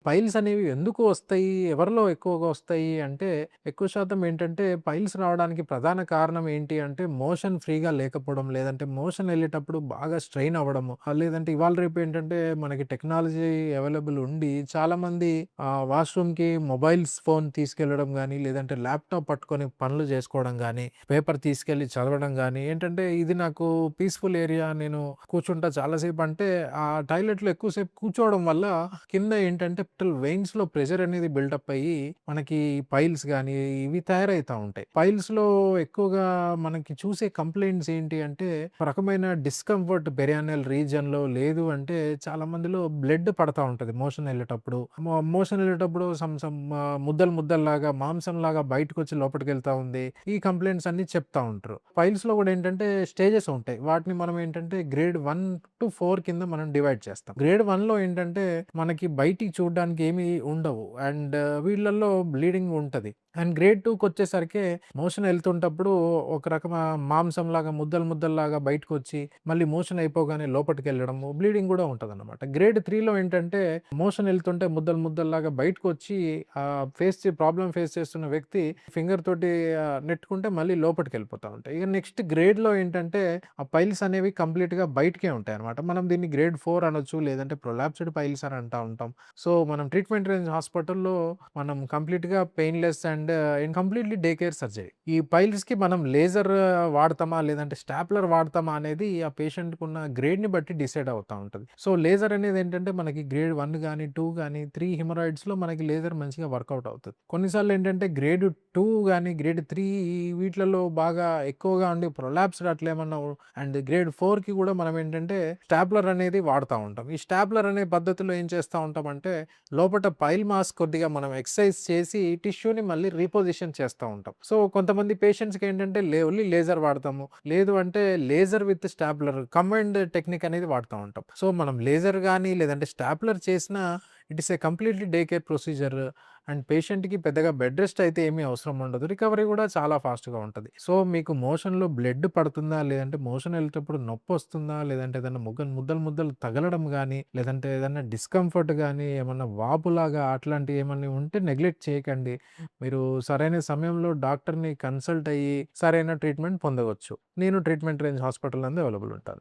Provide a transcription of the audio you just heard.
Piles అనేవి ఎందుకు వస్తాయి? ఎవరిలో ఎక్కువగా వస్తాయి అంటే, ఎక్కువ శాతం ఏంటంటే, పైల్స్ రావడానికి ప్రధాన కారణం ఏంటి అంటే, మోషన్ ఫ్రీగా లేకపోవడం, లేదంటే మోషన్ ఎళ్ళేటప్పుడు బాగా స్ట్రెయిన్ అవ్వడము. లేదంటే ఇవాళ రేపు ఏంటంటే, మనకి టెక్నాలజీ అవైలబుల్ ఉండి చాలామంది వాష్‌రూమ్‌కి ఫోన్ తీసుకెళ్లడం గానీ, లేదంటే ల్యాప్‌టాప్ పట్టుకొని పనులు చేసుకోవడం గానీ, పేపర్ తీసుకెళ్ళి చదవడం గానీ, ఏంటంటే ఇది నాకు పీస్‌ఫుల్ ఏరియా నేను కూర్చుంటా చాలా సేపు అంటే, ఆ టాయిలెట్‌లో ఎక్కువ సేపు కూర్చోవడం వల్ల కింద ఏంటంటే వెయిన్స్‌లో ప్రెషర్ అనేది బిల్డప్ అయ్యి, మనకి పైల్స్ గాని, ఇవి తయారైతా ఉంటాయి. పైల్స్‌లో ఎక్కువగా మనకి చూసే కంప్లెయింట్స్ ఏంటి అంటే, ఒక రకమైన డిస్కంఫర్ట్ పెరియానల్ రీజియన్‌లో లేదు అంటే, చాలా మందిలో బ్లడ్ పడతా ఉంటది మోషన్ ఎళ్ళేటప్పుడు. మోషన్ ఎళ్ళేటప్పుడు ముద్దలు ముద్దల్లాగా, మాంసంలాగా బయటకొచ్చి లోపటికెళ్తా ఉంది. ఈ కంప్లెయింట్స్ అన్నీ చెప్తా ఉంటారు. ఫైల్స్‌లో గూడా ఏంటంటే స్టేజెస్ ఉంటాయి. వాటిని మనం ఏంటంటే గ్రేడ్ 1-4 కింద మనం డివైడ్ చేస్తాం. గ్రేడ్ 1లో ఏంటంటే మనకి బయటికి చూడడానికి ఏమి ఉండవు. అండ్ వీళ్ళల్లో బ్లీడింగ్ ఉంటది. అండ్ గ్రేడ్ 2కొచ్చేసరికి మోషన్ ఎళ్తుంటప్పుడు ఒక మాంసంలాగా ముద్దలు ముద్దల్లాగా బయటకొచ్చి మళ్ళీ మోషన్ అయిపోగానే లోపటికెళ్ళడము, బ్లీడింగ్ గూడా ఉంటదనమాట. గ్రేడ్ 3లో ఏంటంటే మోషన్ ఎళ్తుంటే ముద్దలు ముద్దల్లాగా బయటకొచ్చి ప్రాబ్లమ్ ఫేస్ చేస్తున్న వ్యక్తి ఫింగర్ తోటి నెట్టుకుంటే మళ్ళీ లోపటికెళ్ళిపోతా ఉంటాయి. ఇక నెక్స్ట్ గ్రేడ్‌లో ఏంటంటే ఆ పైల్స్ అనేవి కంప్లీట్‌గా బయటికే ఉంటాయన్నమాట. మనం దీన్ని గ్రేడ్ 4 అనొచ్చు. లేదంటే ప్రొలాప్స్డ్ పైల్స్ అని అంటా ఉంటాం. సో, మనం ట్రీట్మెంట్ రేంజ్ హాస్పిటల్‌లో మనం కంప్లీట్‌గా painless and completely day care surgery. ఈ పైల్స్‌కి మనం లేజర్ వాడతామా? లేదంటే స్టాప్లర్ వాడతామా? అనేది ఆ పేషెంట్‌కున్న గ్రేడ్‌ని బట్టి డిసైడ్ అవుతా ఉంటది. సో, లేజర్ అనేది ఏంటంటే మనకి గ్రేడ్ 1 గాని, 2 గాని, 3 హిమరాయిడ్స్‌లో మనకి లేజర్ మంచిగా వర్కౌట్ అవుతది. కొన్నిసార్లు ఏంటంటే గ్రేడ్ 2 గాని, గ్రేడ్ 3 వీట్లలో బాగా ఎక్కువగా ఉండి ప్రొలాప్స్డ్ అట్లేమన్నా అండ్ గ్రేడ్ 4కి కూడా మనం ఏంటంటే స్టాప్లర్ అనేది వాడుతా ఉంటాం. ఈ స్టాప్లర్ అనే పద్ధతిలో ఏం చేస్తా ఉంటామంటే లోపట పైల్ మాస్ కొద్దిగా మనం ఎక్సర్సైజ్ చేసి టిష్యూని మళ్ళీ రీపొజిషన్ చేస్తా ఉంటాం. సో, కొంతమంది పేషెంట్స్‌కి ఏంటంటే ఓన్లీ లేజర్ వాడతాము. లేదు అంటే laser with stapler combined technique అనేది వాడుతా ఉంటాం. సో, మనం లేజర్ గాని లేదంటే స్టాప్లర్ చేసినా it is a completely day care procedure. And పేషెంట్‌కి పెద్దగా బెడ్ రెస్ట్ అయితే ఏమీ అవసరం ఉండదు. రికవరీ కూడా చాలా ఫాస్ట్‌గా ఉంటది. సో, మీకు మోషన్‌లో బ్లడ్ పడుతుందా? లేదంటే మోషన్ ఎళ్ళేటప్పుడు నొప్పొస్తుందా? లేదంటే ఏదన్నా ముద్దలు ముద్దలు తగలడం గానీ, లేదంటే ఏదన్నా డిస్కంఫర్ట్ గానీ, ఏమన్నా వాపులాగా అట్లాంటివి ఏమన్నా ఉంటే నెగ్లెక్ట్ చేయకండి. మీరు సరైన సమయంలో డాక్టర్‌ని కన్సల్ట్ అయ్యి సరైన ట్రీట్మెంట్ పొందవచ్చు. నేను ట్రీట్మెంట్ రేంజ్ హాస్పిటల్ నందు అవైలబుల్ ఉంటాను.